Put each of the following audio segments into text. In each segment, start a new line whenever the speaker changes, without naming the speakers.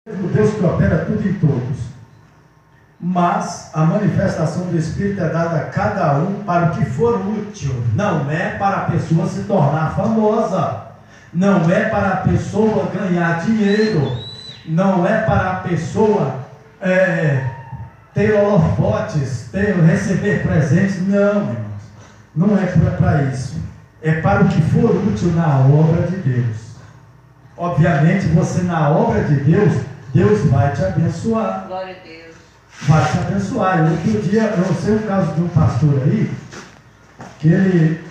O Deus que opera tudo em todos. Mas a manifestação do Espírito é dada a cada um para o que for útil. Não é para a pessoa se tornar famosa. Não é para a pessoa ganhar dinheiro. Não é para a pessoa ter holofotes, receber presentes. Não, irmãos. Não é para isso. É para o que for útil na obra de Deus. Obviamente, você na obra de Deus, Deus vai te abençoar.
Glória a Deus.
Vai te abençoar. Outro dia, eu sei o caso de um pastor aí, que ele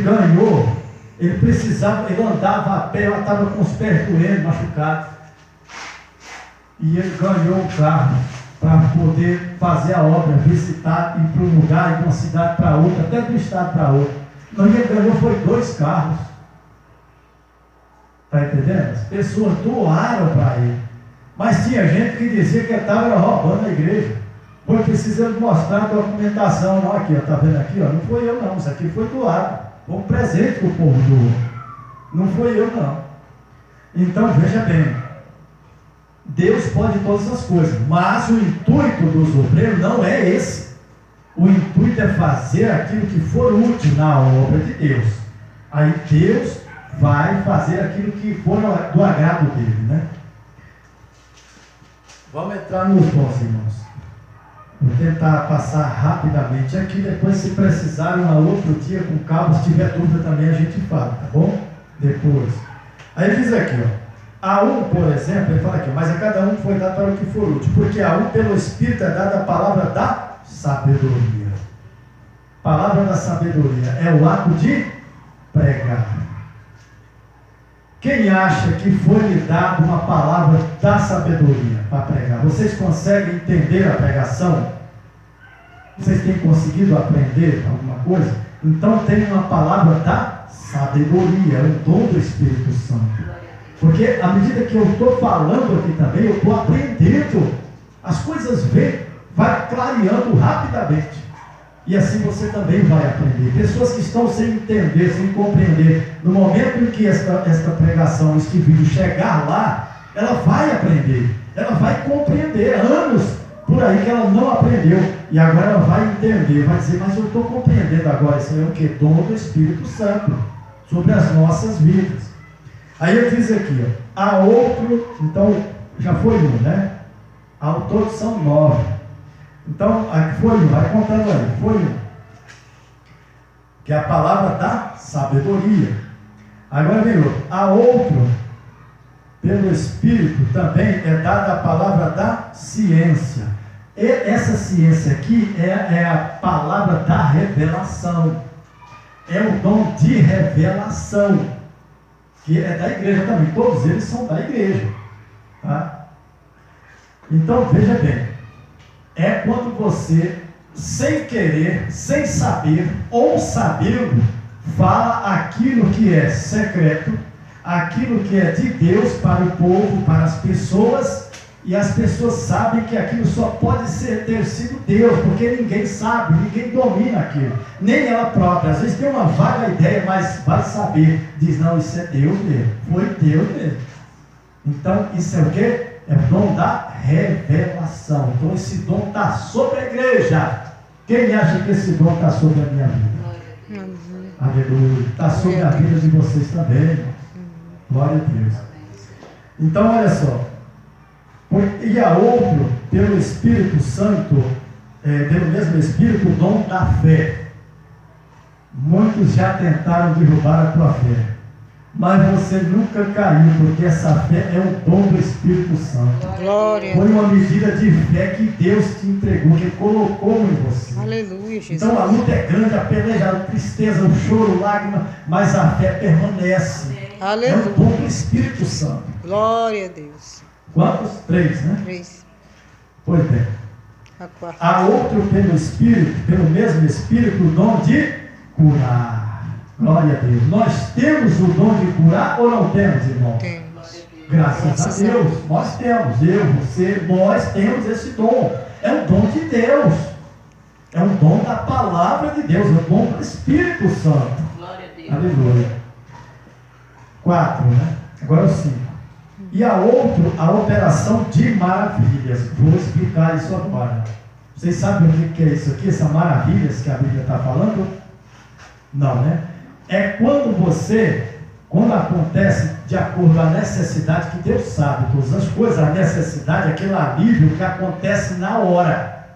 ganhou, ele precisava, ele andava a pé, ela estava com os pés doendo, machucados. E ele ganhou um carro para poder fazer a obra, visitar, ir para um lugar, ir de uma cidade para outra, até de um estado para outro. Então ele ganhou foi 2 carros. Está entendendo? As pessoas doaram para ele. Mas tinha gente que dizia que ele estava roubando a igreja. Foi precisando mostrar a documentação. Não, aqui, está vendo aqui? Ó, não foi eu não, isso aqui foi doado. Foi um presente que o povo doou. Não foi eu não. Então veja bem, Deus pode todas as coisas, mas o intuito dos obreiros não é esse. O intuito é fazer aquilo que for útil na obra de Deus. Aí Deus vai fazer aquilo que for do agrado dele, né? Vamos entrar nos dons, irmãos. Vou tentar passar rapidamente aqui, depois se precisar, outro dia com calma, se tiver dúvida também a gente fala, tá bom? Depois. Aí ele diz aqui, ó. A um, por exemplo, ele fala aqui, mas a cada um foi dado para o que for útil, porque a um pelo Espírito é dada a palavra da sabedoria. Palavra da sabedoria é o ato de pregar. Quem acha que foi-lhe dado uma palavra da sabedoria para pregar? Vocês conseguem entender a pregação? Vocês têm conseguido aprender alguma coisa? Então tem uma palavra da sabedoria, o dom do Espírito Santo. Porque à medida que eu estou falando aqui também, eu estou aprendendo. As coisas vai clareando rapidamente. E assim você também vai aprender. Pessoas que estão sem entender, sem compreender, no momento em que esta pregação, este vídeo chegar lá, ela vai aprender, ela vai compreender. Anos por aí que ela não aprendeu, e agora ela vai entender, vai dizer, mas eu estou compreendendo agora. Isso é o que? Dom do Espírito Santo sobre as nossas vidas. Aí ele diz aqui, ó, há outro, então já foi um, né? Ao todo são 9. Então, aqui foi um, vai contando aí, foi um. Que é a palavra da sabedoria. Agora vem outro. A outro, pelo Espírito, também é dada a palavra da ciência. E essa ciência aqui é a palavra da revelação. É o dom de revelação, que é da igreja também. Todos eles são da igreja. Tá? Então, veja bem. É quando você, sem querer, sem saber, ou sabendo, fala aquilo que é secreto, aquilo que é de Deus para o povo, para as pessoas, e as pessoas sabem que aquilo só pode ter sido Deus, porque ninguém sabe, ninguém domina aquilo, nem ela própria. Às vezes tem uma vaga ideia, mas vai saber, diz, não, isso é Deus mesmo, foi Deus mesmo. Então, isso é o quê? É o dom da revelação. Então esse dom está sobre a igreja. Quem acha que esse dom está sobre a minha vida? Aleluia. Está sobre a vida de vocês também. Glória a Deus. Então olha só. E a outro, pelo Espírito Santo, pelo mesmo Espírito, o dom da fé. Muitos já tentaram derrubar a tua fé, mas você nunca caiu, porque essa fé é o dom do Espírito Santo.
Glória.
Foi uma medida de fé que Deus te entregou, que colocou em você.
Aleluia, Jesus.
Então a luta é grande, a peleja, a tristeza, o choro, lágrima, mas a fé permanece.
Aleluia.
É o dom do Espírito Santo.
Glória a Deus.
Quantos? 3, né?
3.
Pois bem.
A 4.
Há outro pelo Espírito, pelo mesmo Espírito, o dom de curar. Glória a Deus. Nós temos o dom de curar ou não temos, irmão?
Temos.
Graças a Deus. Nós temos. Eu, você, nós temos esse dom. É um dom de Deus. É um dom da palavra de Deus. É um dom do Espírito Santo.
Glória a Deus.
Aleluia. 4, né? Agora o 5. E a outra, a operação de maravilhas. Vou explicar isso agora. Vocês sabem o que é isso aqui, essas maravilhas que a Bíblia está falando? Não, né? É quando acontece de acordo com a necessidade, que Deus sabe todas as coisas, a necessidade, aquele alívio que acontece na hora.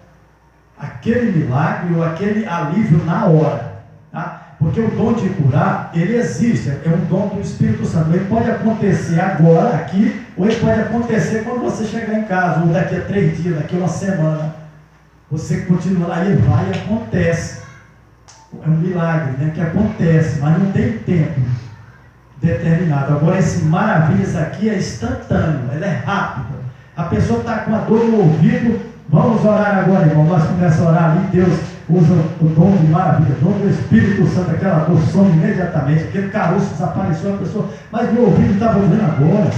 Aquele milagre ou aquele alívio na hora. Tá? Porque o dom de curar, ele existe, é um dom do Espírito Santo. Ele pode acontecer agora, aqui, ou ele pode acontecer quando você chegar em casa, ou daqui a 3 dias, daqui a uma semana. Você continua lá, ele vai e acontece. É um milagre, né, que acontece, mas não tem tempo determinado. Agora, esse maravilhas aqui é instantâneo, ele é rápido. A pessoa está com a dor no ouvido, vamos orar agora, irmão. Nós começamos a orar ali, Deus usa o dom de maravilha, o dom do Espírito Santo, aquela dor some imediatamente, aquele caroço desapareceu, a pessoa, mas meu ouvido estava doendo agora,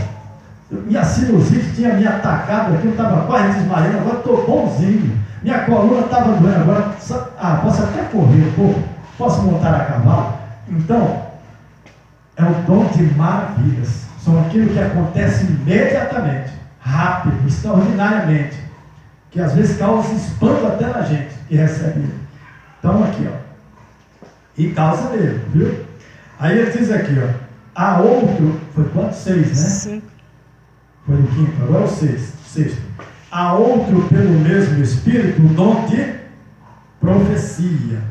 minha sinusite tinha me atacado aqui, eu estava quase desmaiando, agora estou bonzinho, minha coluna estava doendo agora, posso até correr um pouco, posso montar a cavalo. Então, é o dom de maravilhas, são aquilo que acontece imediatamente, rápido, extraordinariamente, que às vezes causa espanto até na gente que recebe. Então aqui, ó, e causa mesmo, viu? Aí ele diz aqui, ó, há outro, foi quanto? 6, né?
5.
Foi no 5º, agora é o 6º. Há outro pelo mesmo Espírito, o dom de profecia.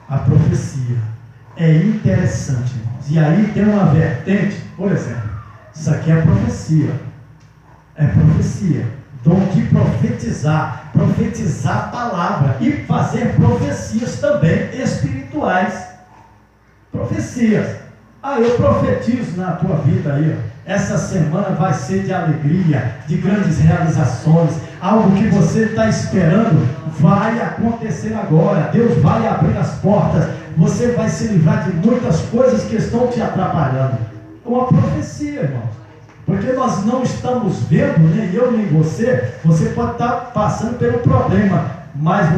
A profecia é interessante, irmãos. E aí tem uma vertente, por exemplo, isso aqui é profecia. É profecia. Dom de profetizar a palavra e fazer profecias também espirituais. Profecias. Eu profetizo na tua vida aí, ó. Essa semana vai ser de alegria, de grandes realizações, algo que você está esperando vai acontecer agora. Deus vai abrir as portas, você vai se livrar de muitas coisas que estão te atrapalhando. Uma profecia, irmãos. Porque nós não estamos vendo, nem eu nem você pode estar passando pelo problema, mas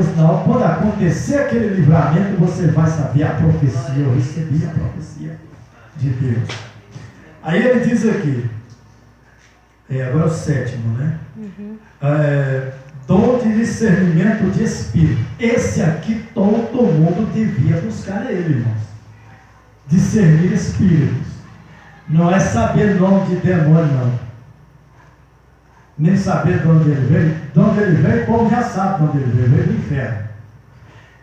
quando acontecer aquele livramento, você vai saber a profecia. Eu recebi a profecia de Deus. Aí ele diz aqui, agora é o 7º, né? Dom de discernimento de espírito. Esse aqui todo mundo devia buscar ele, irmãos. Discernir espíritos. Não é saber o nome de demônio, não. Nem saber de onde ele veio. De onde ele veio, o povo já sabe de onde ele veio. Veio do inferno.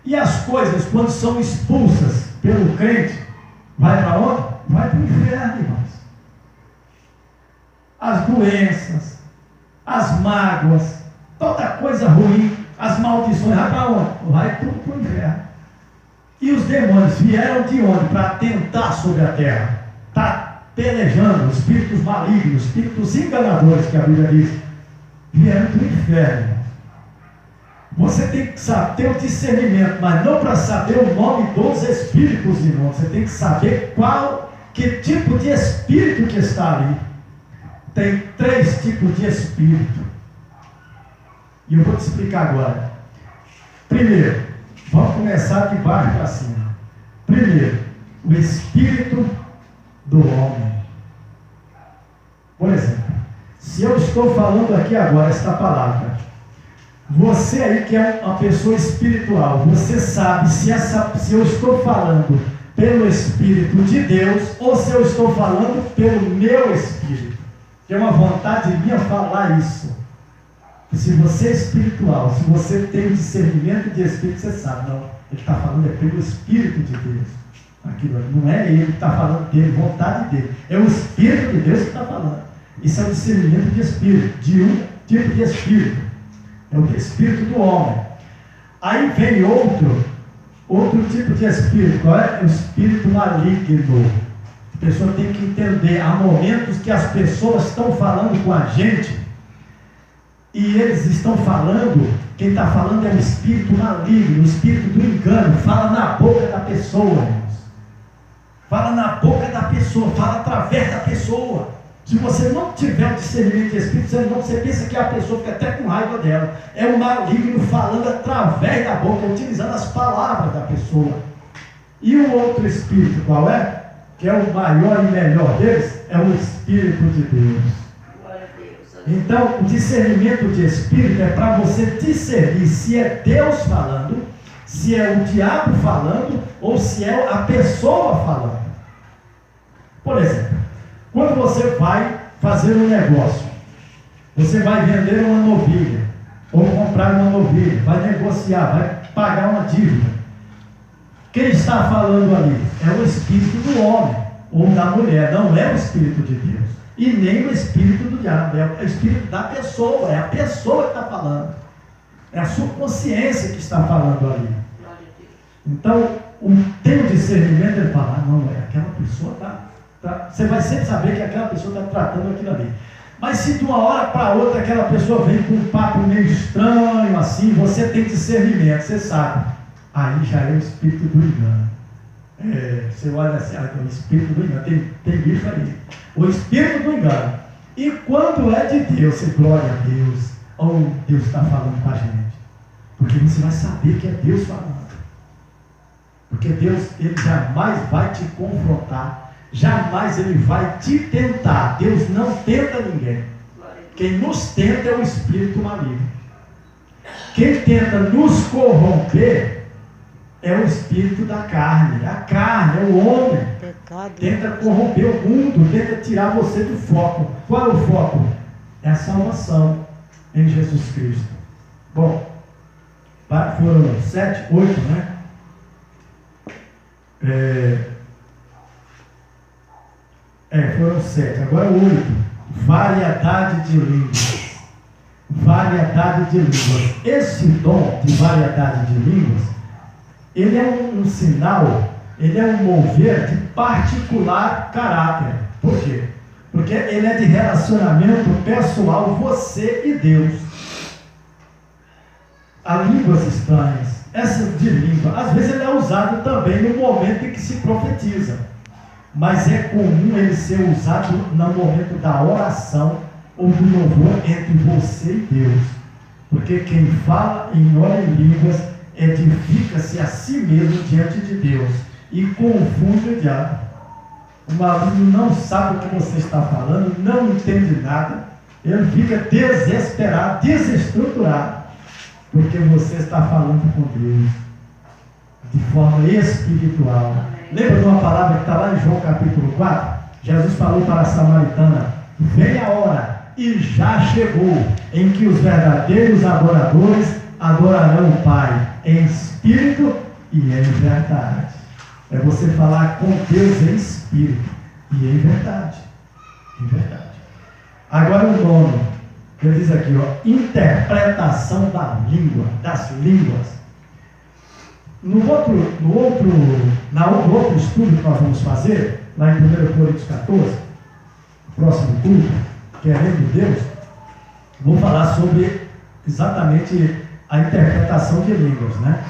E as coisas, quando são expulsas pelo crente, vai para onde? Vai para o inferno, irmãos. As doenças, as mágoas, toda coisa ruim, as maldições, vai para onde? Vai tudo para o inferno. E os demônios vieram de onde? Para tentar sobre a terra. Pelejando, espíritos malignos, espíritos enganadores, que a Bíblia diz, vieram do inferno. Você tem que saber, ter o discernimento, mas não para saber o nome dos espíritos, irmão. Você tem que saber que tipo de espírito que está ali. Tem 3 tipos de espírito. E eu vou te explicar agora. Primeiro, vamos começar de baixo para cima. Primeiro, o espírito do homem. Por exemplo, se eu estou falando aqui agora esta palavra, você aí que é uma pessoa espiritual, você sabe se eu estou falando pelo Espírito de Deus ou se eu estou falando pelo meu espírito. Que é uma vontade minha falar isso. Se você é espiritual, se você tem o discernimento de espírito, você sabe, não, ele está falando pelo Espírito de Deus. Aquilo não é ele que está falando dele, vontade dele. É o Espírito de Deus que está falando. Isso é o discernimento de espírito, de um tipo de espírito. É o espírito do homem. Aí vem outro tipo de espírito. Qual é? O espírito maligno. A pessoa tem que entender. Há momentos que as pessoas estão falando com a gente e eles estão falando, quem está falando é o espírito maligno, o espírito do engano. Fala na boca da pessoa, irmãos. Fala na boca da pessoa, fala através da pessoa. Se você não tiver o discernimento de espírito, você pensa que a pessoa fica até com raiva dela. É o maligno falando através da boca, utilizando as palavras da pessoa. E o outro espírito, qual é? Que é o maior e melhor deles, é o Espírito de Deus. Então, o discernimento de espírito é para você discernir se é Deus falando, se é o diabo falando, ou se é a pessoa falando. Por exemplo, quando você vai fazer um negócio, você vai vender uma novilha, ou comprar uma novilha, vai negociar, vai pagar uma dívida. Quem está falando ali é o espírito do homem ou da mulher, não é o espírito de Deus. E nem o espírito do diabo, é o espírito da pessoa, é a pessoa que está falando. É a sua consciência que está falando ali. Então, tem o discernimento, ele fala, não, é aquela pessoa você vai sempre saber que aquela pessoa está tratando aquilo ali. Mas se de uma hora para outra aquela pessoa vem com um papo meio estranho, assim, você tem discernimento, você sabe. Aí já é o espírito do engano. Você olha assim, o espírito do engano, tem bicho aí. O espírito do engano. E quando é de Deus, você glória a Deus, ou Deus está falando com a gente. Porque você vai saber que é Deus falando. Porque Deus, Ele jamais vai te confrontar, jamais Ele vai te tentar. Deus não tenta ninguém. Quem nos tenta é o espírito maligno. Quem tenta nos corromper é o espírito da carne. A carne, é o homem. Pecado. Tenta corromper o mundo, tenta tirar você do foco. Qual é o foco? É a salvação em Jesus Cristo. Bom, foram 7, 8, né? Foram 7, agora 8. Variedade de línguas. Variedade de línguas. Esse dom de variedade de línguas, ele é um sinal, ele é um mover de particular caráter. Por quê? Porque ele é de relacionamento pessoal, você e Deus. Há línguas estranhas. Essa de língua, às vezes ele é usado também no momento em que se profetiza, mas é comum ele ser usado no momento da oração ou do louvor entre você e Deus, porque quem fala em ora em línguas edifica-se a si mesmo diante de Deus e confunde o diabo. O maluco não sabe o que você está falando, não entende nada, ele fica desesperado, desestruturado, porque você está falando com Deus de forma espiritual. Lembra de uma palavra que está lá em João capítulo 4? Jesus falou para a samaritana: vem a hora, e já chegou, em que os verdadeiros adoradores adorarão o Pai em espírito e em verdade. É você falar com Deus em espírito e em verdade. Em verdade. Agora o nono. Ele diz aqui, interpretação das línguas. No outro estudo que nós vamos fazer, lá em 1 Coríntios 14, próximo culto, querendo Deus, vou falar sobre exatamente a interpretação de línguas, né?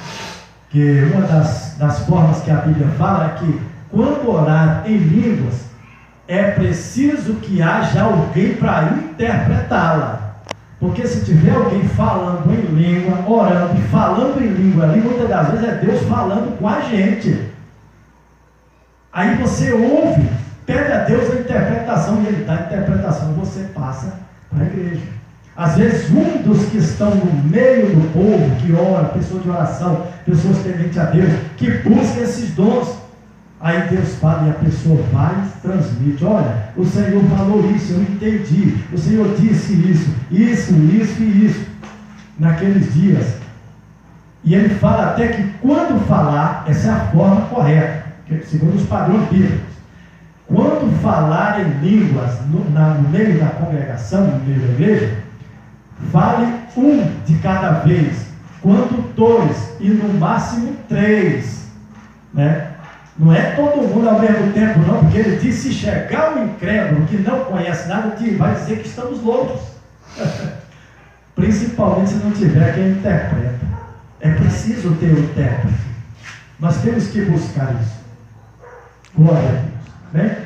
Que uma das formas que a Bíblia fala é que quando orar em línguas, é preciso que haja alguém para interpretá-la. Porque se tiver alguém falando em língua, orando e falando em língua ali, muitas das vezes é Deus falando com a gente. Aí você ouve, pede a Deus a interpretação e Ele dá a interpretação, você passa para a igreja. Às vezes um dos que estão no meio do povo, que ora, pessoas de oração, pessoas tementes a Deus, que buscam esses dons. Aí Deus fala e a pessoa vai e transmite: olha, o Senhor falou isso, eu entendi, o Senhor disse isso, naqueles dias. E ele fala até que quando falar, essa é a forma correta, segundo os padrões bíblicos. Quando falar em línguas no meio da congregação, no meio da igreja, fale um de cada vez, quando 2 e no máximo 3, né? Não é todo mundo ao mesmo tempo, não, porque ele diz: se chegar um incrédulo que não conhece nada, vai dizer que estamos loucos. Principalmente se não tiver quem interpreta. É preciso ter um intérprete. Nós temos que buscar isso. Glória a Deus. Bem?